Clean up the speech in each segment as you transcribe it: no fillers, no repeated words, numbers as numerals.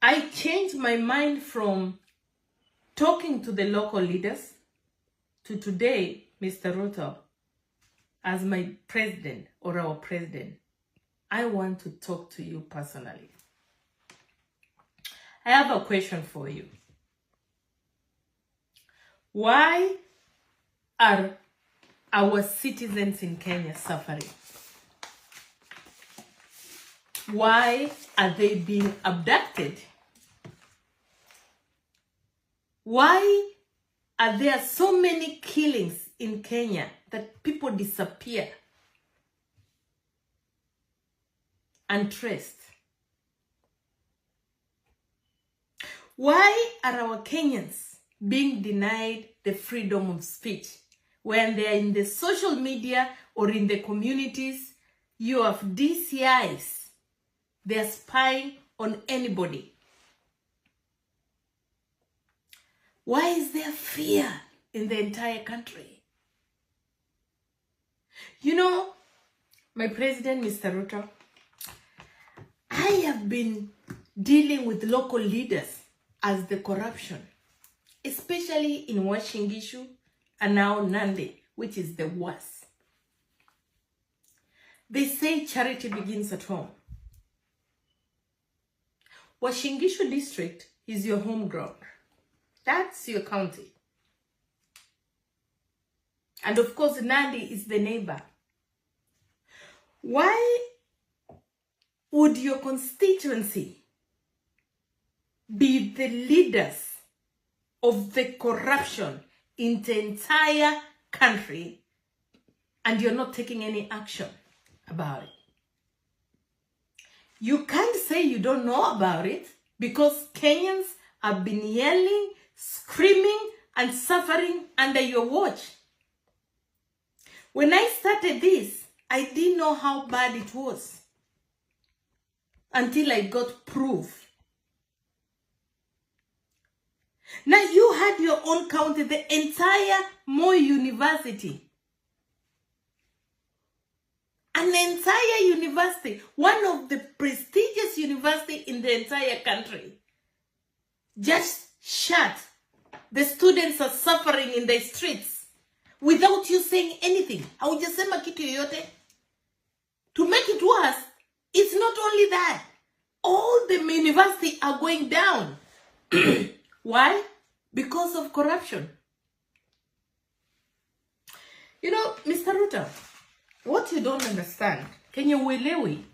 I changed my mind from talking to the local leaders to today, Mr. RUTO, as my president or our president. I want to talk to you personally. I have a question for you. Why are our citizens in Kenya suffering? Why are they being abducted? Why are there so many killings in Kenya that people disappear untraced? Why are our Kenyans being denied the freedom of speech when they are in the social media or in the communities? You have DCIs. They are spying on anybody. Why is there fear in the entire country? You know, my president, Mr. RUTO, I have been dealing with local leaders as the corruption, especially in Washingishu and now Nandi, which is the worst. They say charity begins at home. Washingishu district is your home ground. That's your county. And of course, Nandi is the neighbor. Why would your constituency be the leaders of the corruption in the entire country and you're not taking any action about it? You can't say you don't know about it because Kenyans have been yelling, screaming, and suffering under your watch. When I started this, I didn't know how bad it was until I got proof. Now you had your own county, the entire Moi University. An entire university, one of the prestigious universities in the entire country, just shut. The students are suffering in the streets without you saying anything. Haujasema kitu yoyote. To make it worse, it's not only that. All the universities are going down. Why? Because of corruption. You know, Mr. RUTO, what you don't understand, Kenya uelewi,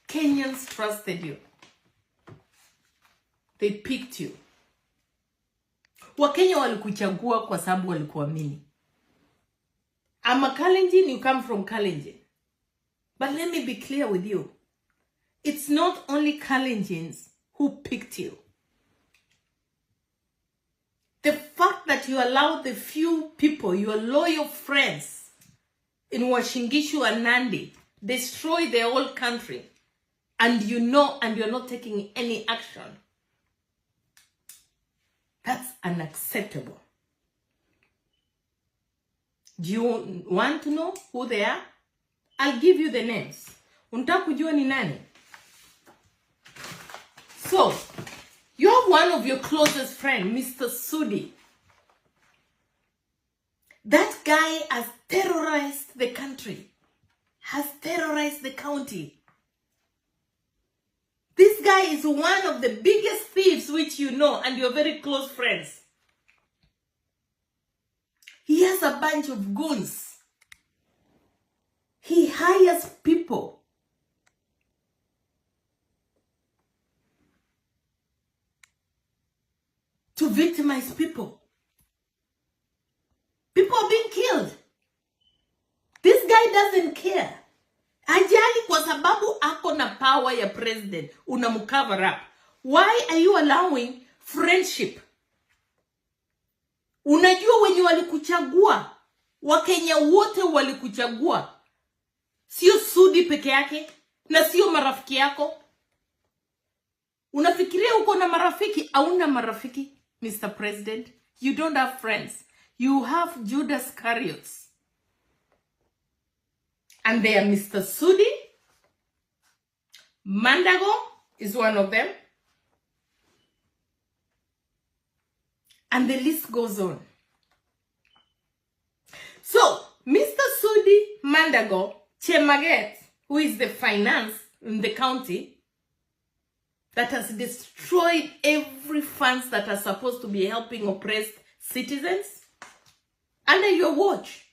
Kenyans trusted you. They picked you. Wakenya walikuchagua kwa sababu walikuamini. I'm a Kalenjin, you come from Kalenjin. But let me be clear with you. It's not only Kalenjins who picked you. The fact that you allow the few people, your loyal friends, in Washingishu and Nandi, destroy the whole country, and you know, and you're not taking any action. That's unacceptable. Do you want to know who they are? I'll give you the names. Unataka kujua ni nani? So, you have one of your closest friends, Mr. Sudi. That guy has terrorized the country, has terrorized the county. This guy is one of the biggest thieves which you know and you're very close friends. He has a bunch of goons. He hires people to victimize people. People are being killed. This guy doesn't care. Ajali kwa sababu ako na power ya president, unamucover up. Why are you allowing friendship? Unajua wenye walikuchagua, Wakenya wote walikuchagua. Sio Sudi peke yake, na sio marafiki yako. Unafikiria uko na marafiki? Hauna marafiki, Mr. President. You don't have friends. You have Judas Iscariots. And they are Mr. Sudi. Mandago is one of them. And the list goes on. So, Mr. Sudi Mandago Chemaget, who is the finance in the county, that has destroyed every funds that are supposed to be helping oppressed citizens, under your watch.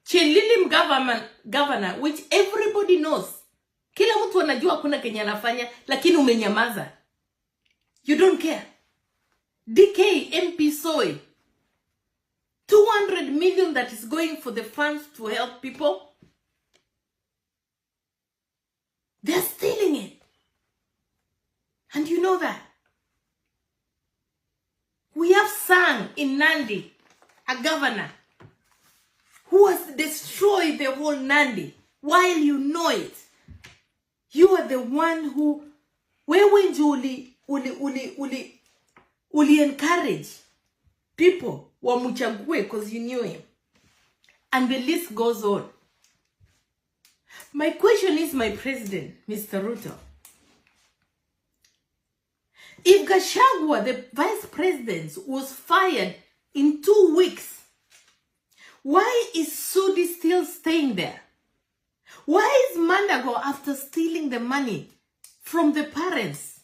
Chelilim governor, which everybody knows. Kila mtu anajua kuna Kenya anafanya, lakini umenyamaza. You don't care. DK MP Soy, 200 million that is going for the funds to help people. They're stealing it. And you know that. We have Sang in Nandi, a governor, who has destroyed the whole Nandi, while you know it. You are the one who, where when you encourage people wamuchague because you knew him. And the list goes on. My question is, my president, Mr. Ruto, if Gachagua, the vice president, was fired in 2 weeks, why is Sudi still staying there? Why is Mandago, after stealing the money from the parents,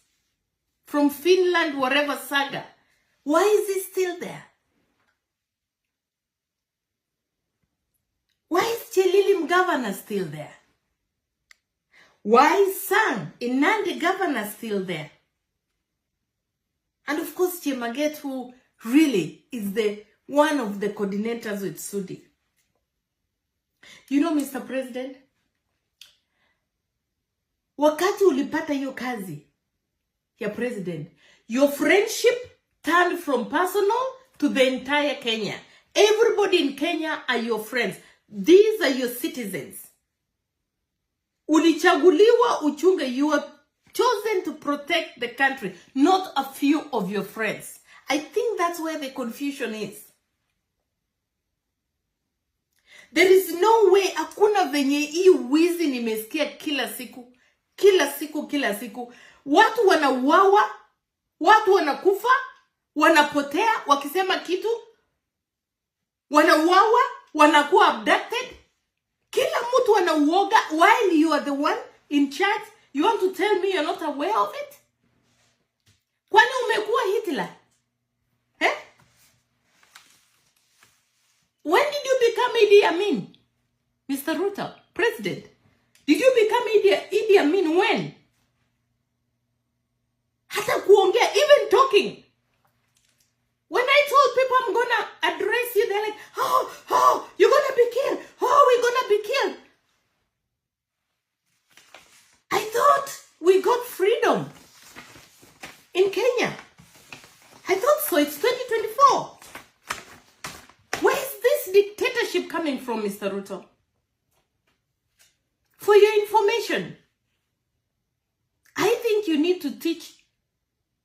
from Finland, whatever saga, why is he still there? Why is Chelilim governor still there? Why is Sang in Nandi governor still there? And of course, Chemaget, who really is the one of the coordinators with Sudi. You know, Mr. President, wakati ulipata hiyo kazi ya president, your friendship turned from personal to the entire Kenya. Everybody in Kenya are your friends. These are your citizens. Ulichaguliwa uchunge. You are chosen to protect the country, not a few of your friends. I think that's where the confusion is. There is no way, hakuna venye hii wizi nimesikia kila siku. Kila siku, kila siku. Watu wanauawa, watu wanakufa, wanapotea, wakisema kitu, wanauawa, wanakuwa abducted. Kila mtu wanauoga while you are the one in charge. You want to tell me you're not aware of it? Kwani umekuwa Hitler? Eh? When did you become Idi Amin? Mr. Ruto, president. Did you become Idi Amin when? Hata kuongea, even talking. When I told people I'm gonna address you, they're like, oh, you're gonna be killed. Oh, we're gonna be killed. I thought we got freedom in Kenya. I thought so. It's 2024. Where is this dictatorship coming from, Mr. Ruto? For your information, I think you need to teach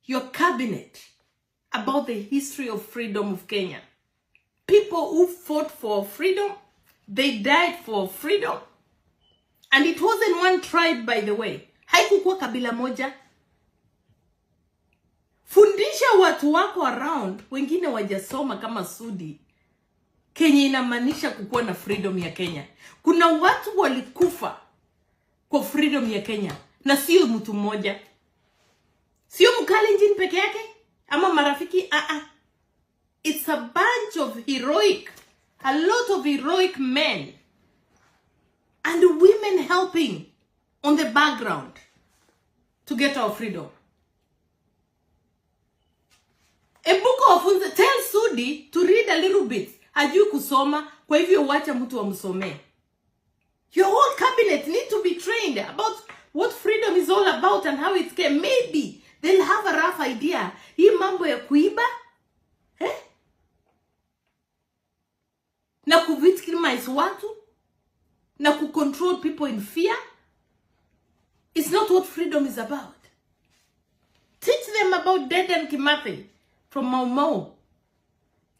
your cabinet about the history of freedom of Kenya. People who fought for freedom, they died for freedom. And it wasn't one tribe, by the way. Haikukuwa kabila moja. Fundisha watu wako around, wengine wajasoma kama Sudi. Kenya inamaanisha kukuwa na freedom ya Kenya. Kuna watu walikufa kwa freedom ya Kenya. Na sio mtu mmoja. Sio Mkalenjin peke yake. Ama marafiki. It's a bunch of a lot of heroic men. And women helping on the background to get our freedom. Ebuka wafunze, tell Sudi to read a little bit. Hajui kusoma, kwa hivyo wacha mtu amsomee. Your whole cabinet need to be trained about what freedom is all about and how it came. Maybe they'll have a rough idea. Hii mambo ya kuiba, na kuvictimize watu, na control people in fear. It's not what freedom is about. Teach them about Dedan Kimathi from Mau Mau.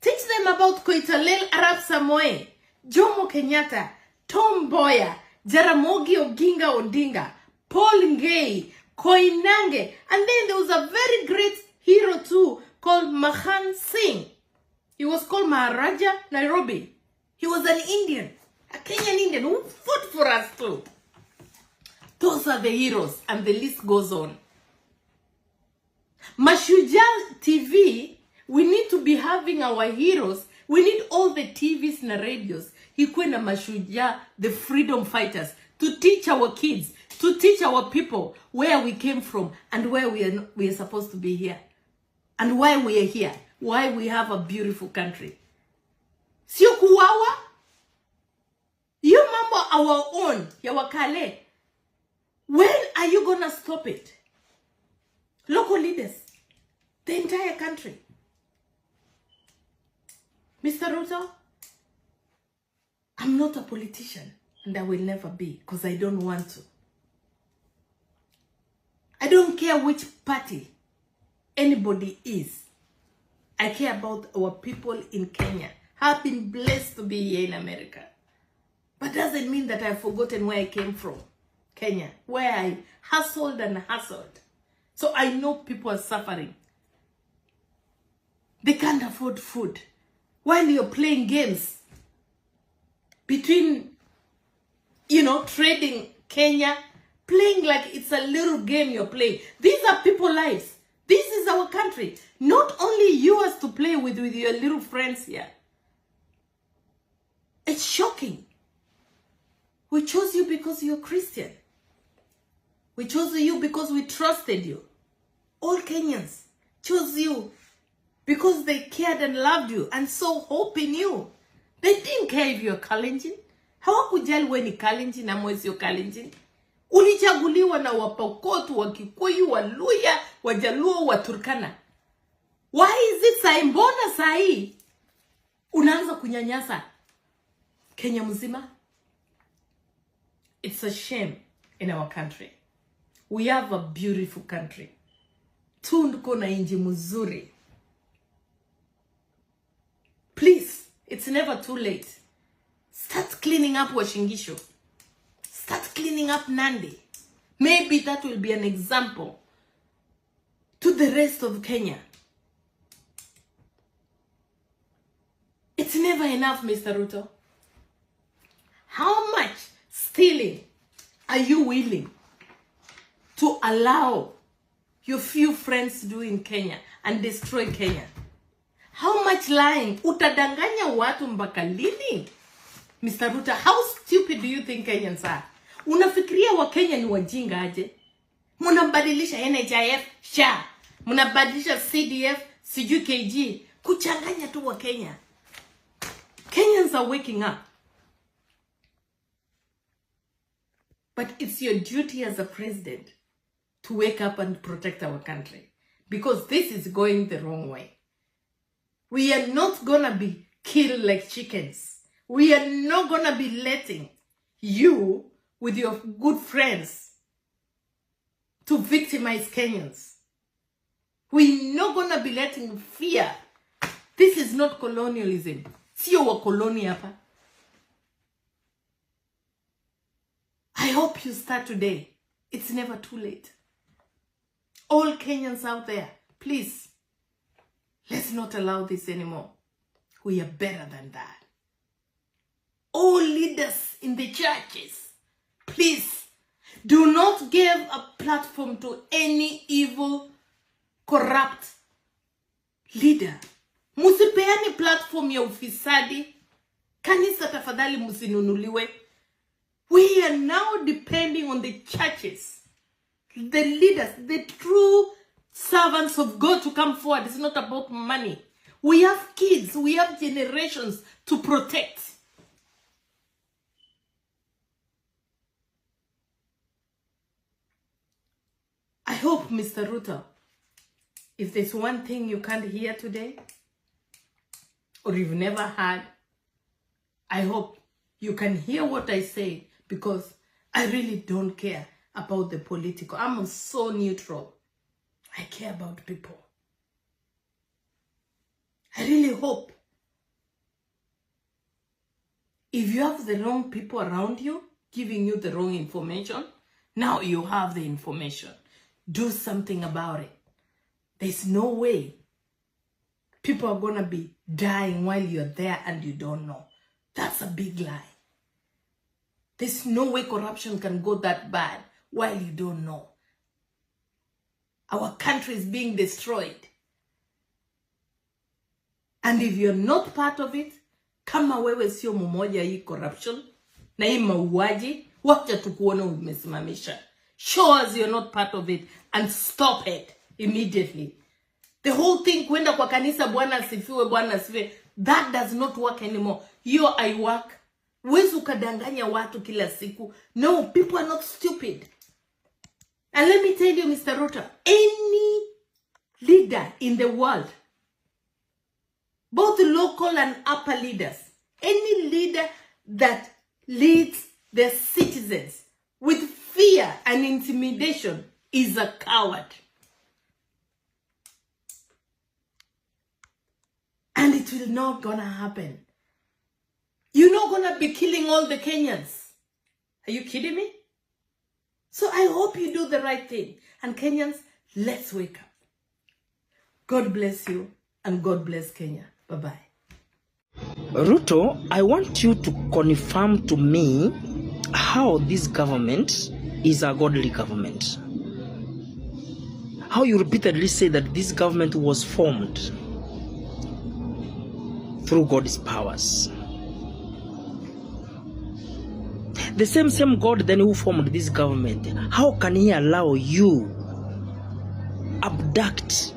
Teach them about Koitalel Arap Samoei, Jomo Kenyatta, Tom Mboya, Jaramogi Oginga Odinga, Paul Ngei, Koinange. And then there was a very great hero too called Mahan Singh. He was called Maharaja Nairobi. He was an Indian, a Kenyan Indian who fought for us too. Those are the heroes, and the list goes on. Mashujaa TV, we need to be having our heroes. We need all the TVs and radios. Ikuwe na Mashujaa, the freedom fighters, to teach our kids, to teach our people where we came from and where we are supposed to be here. And why we are here. Why we have a beautiful country. Sio kuwawa. You mambo our own, ya wakale. When are you gonna stop it? Local leaders, the entire country. Mr. RUTO, I'm not a politician, and I will never be, because I don't want to. I don't care which party anybody is. I care about our people in Kenya. I've been blessed to be here in America. But doesn't mean that I've forgotten where I came from. Kenya, where I hustled and hustled. So I know people are suffering. They can't afford food. While you're playing games between, trading Kenya, playing like it's a little game you're playing. These are people's lives. This is our country. Not only yours to play with your little friends here. It's shocking. We chose you because you're Christian. We chose you because we trusted you. All Kenyans chose you because they cared and loved you and saw hope in you. They didn't care if you're Kalenjin. Hawakujali wewe ni Kalenjin na wewe sio Kalenjin. Ulichaguliwa na Wapokot, Wakikuyu, Waluya, Wajaluo, Waturkana. Why is it sai mbona sai unaanza kunyanyasa Kenya mzima? It's a shame in our country. We have a beautiful country. Tuko na inji mzuri. Please, it's never too late. Start cleaning up Washingisho. Start cleaning up Nandi. Maybe that will be an example to the rest of Kenya. It's never enough, Mr. RUTO. How much stealing are you willing to allow your few friends to do in Kenya and destroy Kenya? How much lying? Utadanganya watu mpaka lini? Mr. RUTO, how stupid do you think Kenyans are? Unafikiria wa Kenya ni wajinga aje? Munabadilisha NHIF, SHA. Munabadilisha CDF, CUKG. Kuchanganya tu wa Kenya. Kenyans are waking up. But it's your duty as a president to wake up and protect our country. Because this is going the wrong way. We are not gonna be killed like chickens. We are not gonna be letting you, with your good friends, to victimize Kenyans. We're not gonna be letting fear. This is not colonialism. Sio wa koloni hapa. I hope you start today. It's never too late. All Kenyans out there, please, let's not allow this anymore. We are better than that. All leaders in the churches, please, do not give a platform to any evil, corrupt leader. Musipeani platform ya ufisadi. Kanisa tafadhali musinunuliwe. We are now depending on the churches, the leaders, the true servants of God to come forward. It's not about money. We have kids, we have generations to protect. I hope, Mr. RUTO, if there's one thing you can't hear today, or you've never heard, I hope you can hear what I say, because I really don't care about the political. I'm so neutral. I care about people. I really hope if you have the wrong people around you, giving you the wrong information, now you have the information. Do something about it. There's no way people are gonna be dying while you're there and you don't know. That's a big lie. There's no way corruption can go that bad while you don't know. Our country is being destroyed. And if you're not part of it, kama wewe sio mmoja hii corruption na hii mauaji, wacha tukuone umesimamisha. Show us you're not part of it and stop it immediately. The whole thing kwenda kwa kanisa Bwana asifiwe, that does not work anymore. I work. Huwezi ukadanganya watu kila siku. No, people are not stupid. And let me tell you, Mr. Ruto, any leader in the world, both local and upper leaders, any leader that leads their citizens with fear and intimidation is a coward. And it will not gonna happen. You're not gonna be killing all the Kenyans. Are you kidding me? So I hope you do the right thing. And Kenyans, let's wake up. God bless you and God bless Kenya. Bye-bye. Ruto, I want you to confirm to me how this government is a godly government. How you repeatedly say that this government was formed through God's powers. The same God then who formed this government, how can he allow you abduct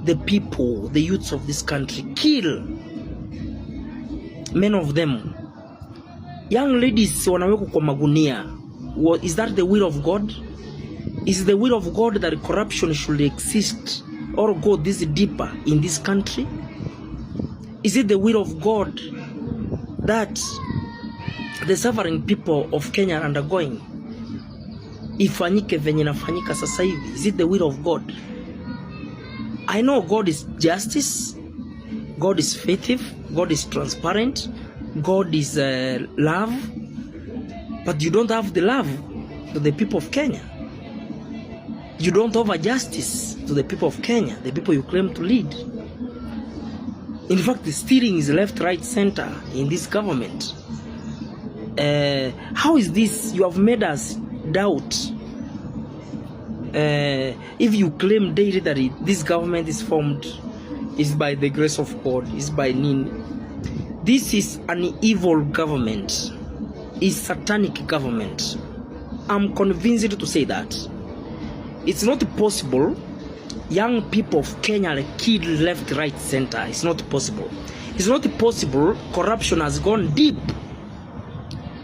the people, the youths of this country, kill many of them, young ladies wanawekwa kwa magunia? Is that the will of God? Is the will of God that corruption should exist or go this deeper in this country? Is it the will of God that the suffering people of Kenya are undergoing ifanyike venye nafanyika sasa hivi? Is it the will of God? I know God is justice, God is faithful, God is transparent, God is love, but you don't have the love to the people of Kenya. You don't offer justice to the people of Kenya, the people you claim to lead. In fact, the steering is left, right, center in this government. How is this? You have made us doubt. If you claim daily that this government is formed, is by the grace of God, is by Nin. This is an evil government, is satanic government. I'm convinced to say that. It's not possible young people of Kenya are killed left, right, center. It's not possible. It's not possible corruption has gone deep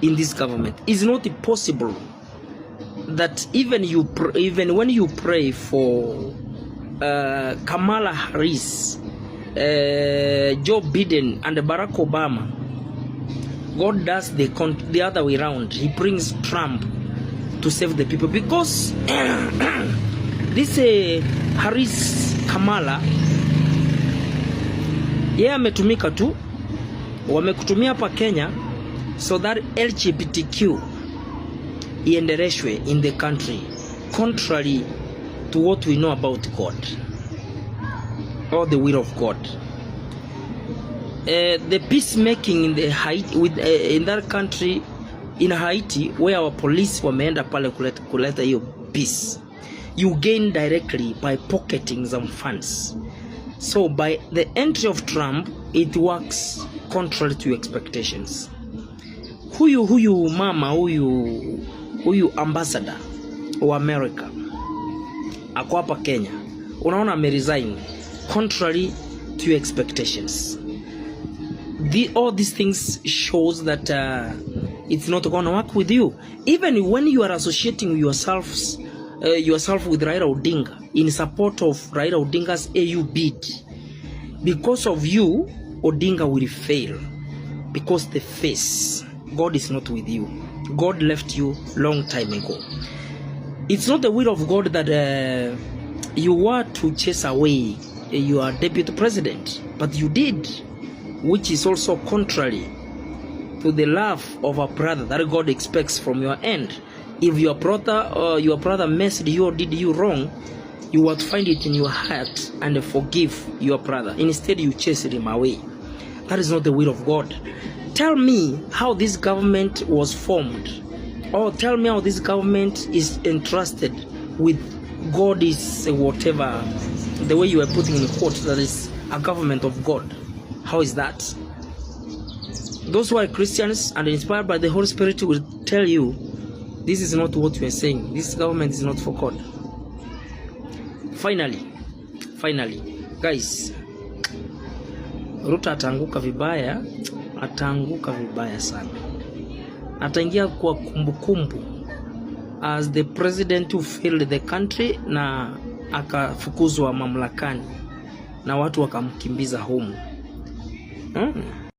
in this government. It's not possible that even when you pray for Kamala Harris, Joe Biden and Barack Obama, God does the other way around. He brings Trump to save the people, because this Harris Kamala, ametumika tu, wamekutumia hapa Kenya so that LGBTQ iendeleshwe in the country, contrary to what we know about God or the will of God. The peacemaking in the in that country, in Haiti, where our police wameenda pale kuleta hiyo peace, you gain directly by pocketing some funds. So by the entry of Trump, it works contrary to your expectations. Huyu mama, huyu ambassador wa America ako hapa Kenya, unaona ameresign contrary to your expectations. All these things shows that it's not going to work with you. Even when you are associating yourself with Raila Odinga in support of Raila Odinga's AU bid, because of you, Odinga will fail, because the face, God is not with you. God left you long time ago. It's not the will of God that you were to chase away your deputy president, but you did, which is also contrary to the love of a brother that God expects from your end. If your brother messed you or did you wrong, you would find it in your heart and forgive your brother. Instead, you chase him away. That is not the will of God. Tell me how this government was formed, or tell me how this government is entrusted with God is whatever, the way you are putting in quote, that is a government of God. How is that? Those who are Christians and inspired by the Holy Spirit will tell you this is not what we are saying. This government is not for God. Finally, guys, Ruto ataanguka vibaya sana. Ataingia kwa kumbukumbu as the president who failed the country, na akafukuzwa mamlakani na watu wakamkimbiza home.